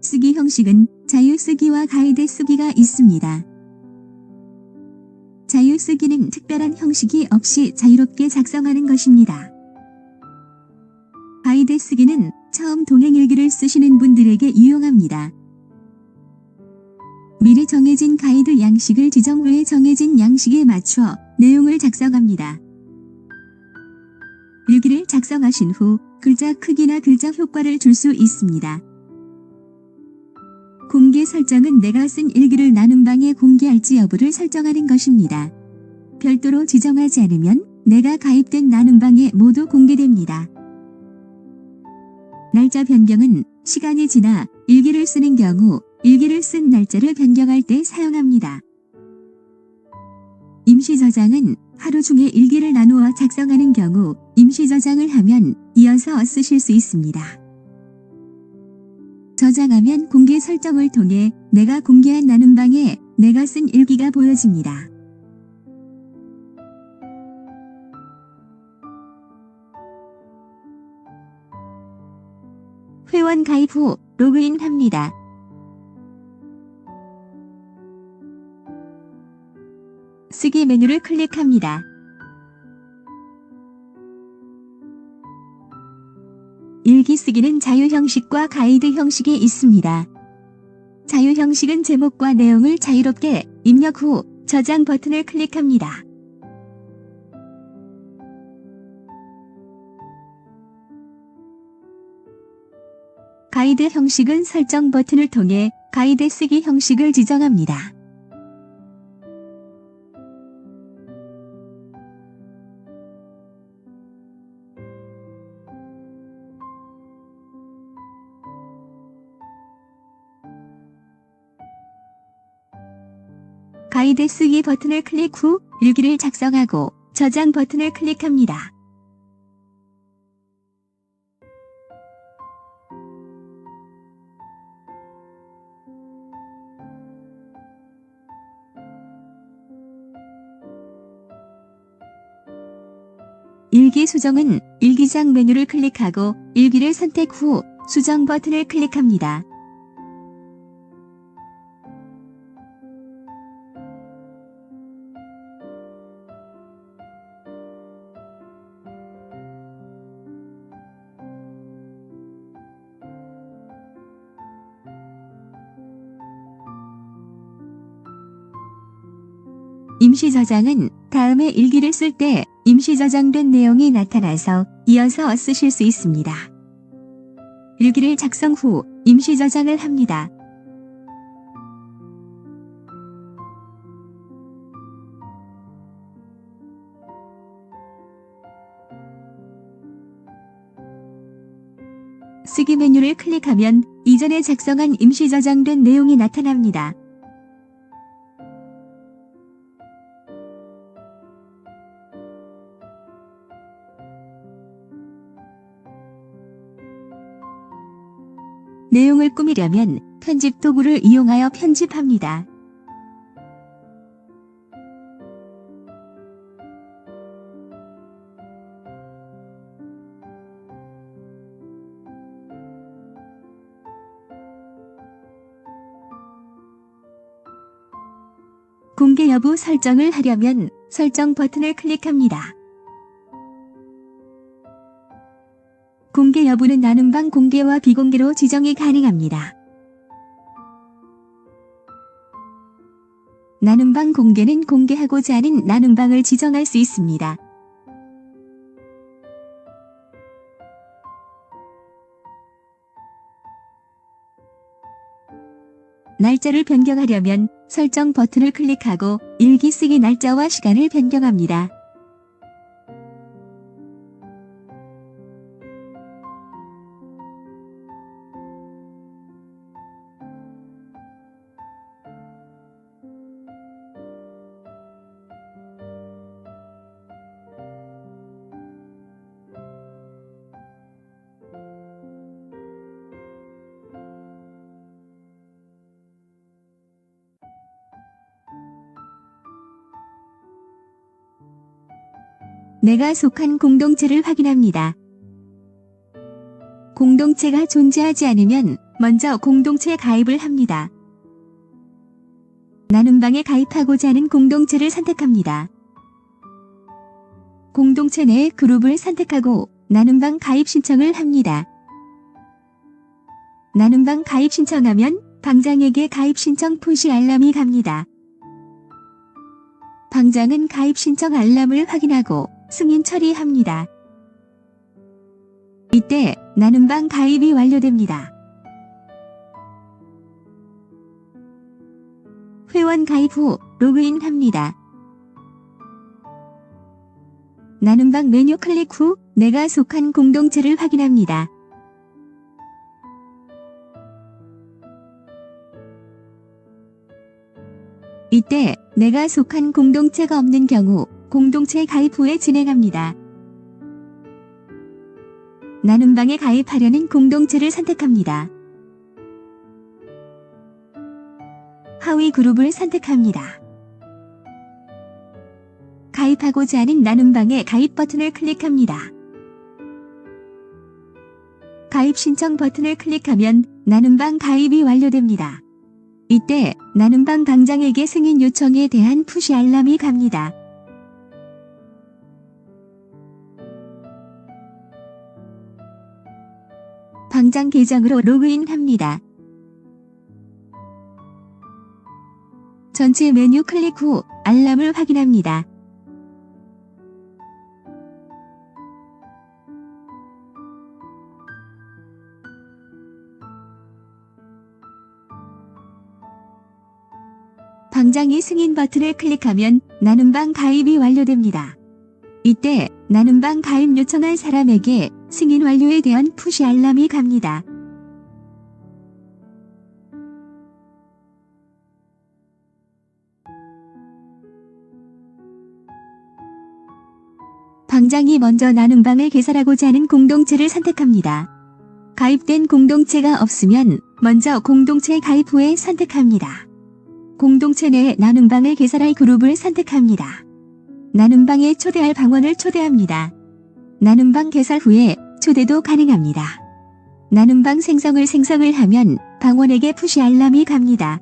쓰기 형식은 자유쓰기와 가이드 쓰기가 있습니다. 자유쓰기는 특별한 형식이 없이 자유롭게 작성하는 것입니다. 가이드 쓰기는 처음 동행일기를 쓰시는 분들에게 유용합니다. 미리 정해진 가이드 양식을 지정 후에 정해진 양식에 맞춰 내용을 작성합니다. 일기를 작성하신 후 글자 크기나 글자 효과를 줄 수 있습니다. 공개 설정은 내가 쓴 일기를 나눔방에 공개할지 여부를 설정하는 것입니다. 별도로 지정하지 않으면 내가 가입된 나눔방에 모두 공개됩니다. 날짜 변경은 시간이 지나 일기를 쓰는 경우 일기를 쓴 날짜를 변경할 때 사용합니다. 임시 저장은 하루 중에 일기를 나누어 작성하는 경우 임시 저장을 하면 이어서 쓰실 수 있습니다. 저장하면 공개 설정을 통해 내가 공개한 나눔방에 내가 쓴 일기가 보여집니다. 회원 가입 후 로그인합니다. 쓰기 메뉴를 클릭합니다. 일기 쓰기는 자유 형식과 가이드 형식이 있습니다. 자유 형식은 제목과 내용을 자유롭게 입력 후 저장 버튼을 클릭합니다. 가이드 형식은 설정 버튼을 통해 가이드 쓰기 형식을 지정합니다. 가이드 쓰기 버튼을 클릭 후 일기를 작성하고 저장 버튼을 클릭합니다. 일기 수정은 일기장 메뉴를 클릭하고 일기를 선택 후 수정 버튼을 클릭합니다. 임시 저장은 다음에 일기를 쓸 때 임시 저장된 내용이 나타나서 이어서 쓰실 수 있습니다. 일기를 작성 후 임시 저장을 합니다. 쓰기 메뉴를 클릭하면 이전에 작성한 임시 저장된 내용이 나타납니다. 내용을 꾸미려면 편집 도구를 이용하여 편집합니다. 공개 여부 설정을 하려면 설정 버튼을 클릭합니다. 공개 여부는 나눔방 공개와 비공개로 지정이 가능합니다. 나눔방 공개는 공개하고자 하는 나눔방을 지정할 수 있습니다. 날짜를 변경하려면 설정 버튼을 클릭하고 일기 쓰기 날짜와 시간을 변경합니다. 내가 속한 공동체를 확인합니다. 공동체가 존재하지 않으면 먼저 공동체 가입을 합니다. 나눔방에 가입하고자 하는 공동체를 선택합니다. 공동체 내 그룹을 선택하고 나눔방 가입 신청을 합니다. 나눔방 가입 신청하면 방장에게 가입 신청 푸시 알람이 갑니다. 방장은 가입 신청 알람을 확인하고 승인 처리합니다. 이때 나눔방 가입이 완료됩니다. 회원 가입 후 로그인합니다. 나눔방 메뉴 클릭 후 내가 속한 공동체를 확인합니다. 이때 내가 속한 공동체가 없는 경우 공동체 가입 후에 진행합니다. 나눔방에 가입하려는 공동체를 선택합니다. 하위 그룹을 선택합니다. 가입하고자 하는 나눔방의 가입 버튼을 클릭합니다. 가입 신청 버튼을 클릭하면 나눔방 가입이 완료됩니다. 이때 나눔방 방장에게 승인 요청에 대한 푸시 알람이 갑니다. 방장 계정으로 로그인합니다. 전체 메뉴 클릭 후 알람을 확인합니다. 방장이 승인 버튼을 클릭하면 나눔방 가입이 완료됩니다. 이때 나눔방 가입 요청한 사람에게 승인 완료에 대한 푸시 알람이 갑니다. 방장이 먼저 나눔방을 개설하고자 하는 공동체를 선택합니다. 가입된 공동체가 없으면 먼저 공동체 가입 후에 선택합니다. 공동체 내 나눔방을 개설할 그룹을 선택합니다. 나눔방에 초대할 방원을 초대합니다. 나눔방 개설 후에 초대도 가능합니다. 나눔방 생성을 하면 방원에게 푸시 알람이 갑니다.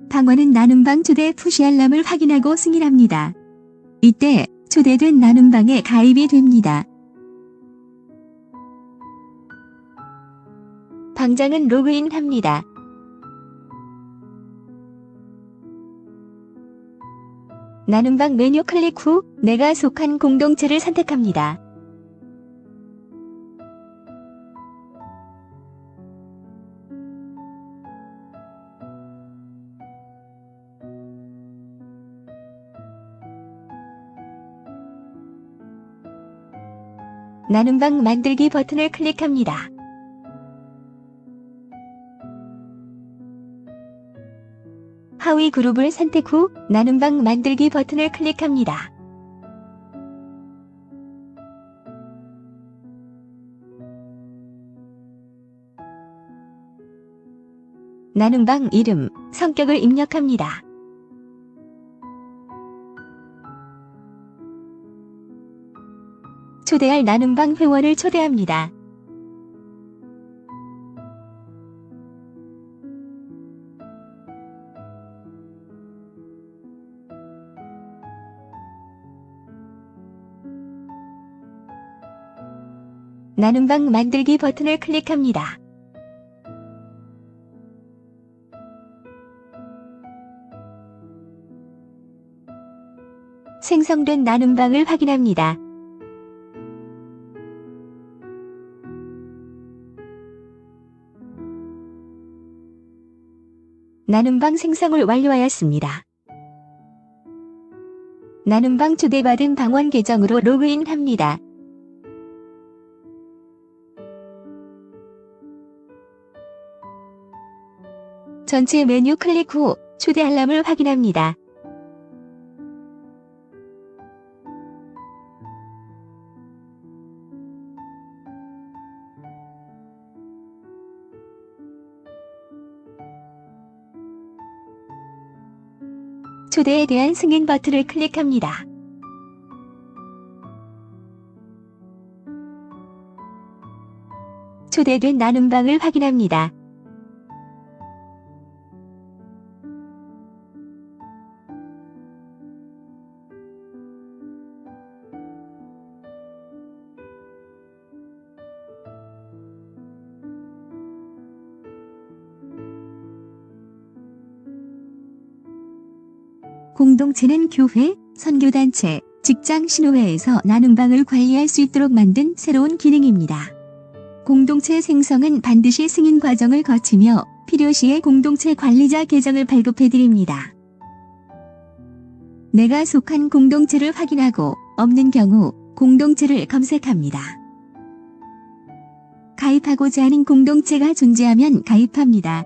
방원은 나눔방 초대 푸시 알람을 확인하고 승인합니다. 이때 초대된 나눔방에 가입이 됩니다. 방장은 로그인합니다. 나눔방 메뉴 클릭 후 내가 속한 공동체를 선택합니다. 나눔방 만들기 버튼을 클릭합니다. 하위 그룹을 선택 후 나눔방 만들기 버튼을 클릭합니다. 나눔방 이름, 성격을 입력합니다. 초대할 나눔방 회원을 초대합니다. 나눔방 만들기 버튼을 클릭합니다. 생성된 나눔방을 확인합니다. 나눔방 생성을 완료하였습니다. 나눔방 초대받은 방원 계정으로 로그인합니다. 전체 메뉴 클릭 후 초대 알람을 확인합니다. 초대에 대한 승인 버튼을 클릭합니다. 초대된 나눔방을 확인합니다. 공동체는 교회, 선교단체, 직장 신호회에서 나눔방을 관리할 수 있도록 만든 새로운 기능입니다. 공동체 생성은 반드시 승인 과정을 거치며 필요시에 공동체 관리자 계정을 발급해드립니다. 내가 속한 공동체를 확인하고 없는 경우 공동체를 검색합니다. 가입하고자 하는 공동체가 존재하면 가입합니다.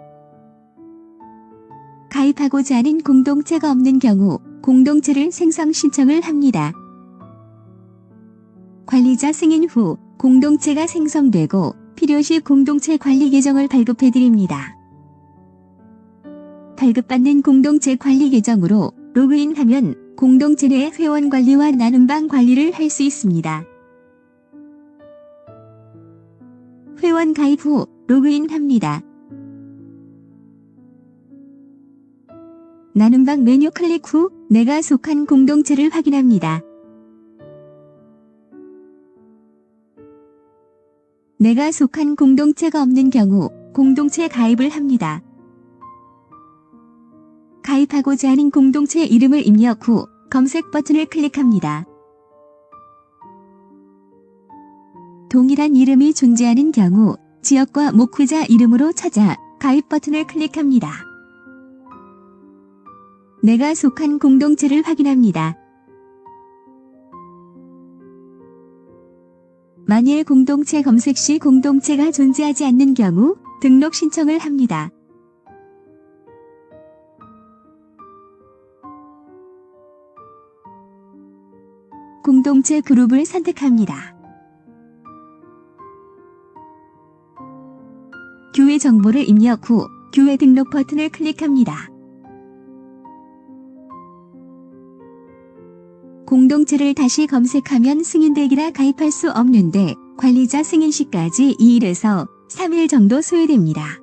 가입하고자 하는 공동체가 없는 경우 공동체를 생성 신청을 합니다. 관리자 승인 후 공동체가 생성되고 필요시 공동체 관리 계정을 발급해드립니다. 발급받는 공동체 관리 계정으로 로그인하면 공동체 내 회원 관리와 나눔방 관리를 할 수 있습니다. 회원 가입 후 로그인합니다. 나눔방 메뉴 클릭 후 내가 속한 공동체를 확인합니다. 내가 속한 공동체가 없는 경우 공동체 가입을 합니다. 가입하고자 하는 공동체 이름을 입력 후 검색 버튼을 클릭합니다. 동일한 이름이 존재하는 경우 지역과 목회자 이름으로 찾아 가입 버튼을 클릭합니다. 내가 속한 공동체를 확인합니다. 만일 공동체 검색 시 공동체가 존재하지 않는 경우 등록 신청을 합니다. 공동체 그룹을 선택합니다. 교회 정보를 입력 후 교회 등록 버튼을 클릭합니다. 공동체를 다시 검색하면 승인되기라 가입할 수 없는데 관리자 승인 시까지 2일에서 3일 정도 소요됩니다.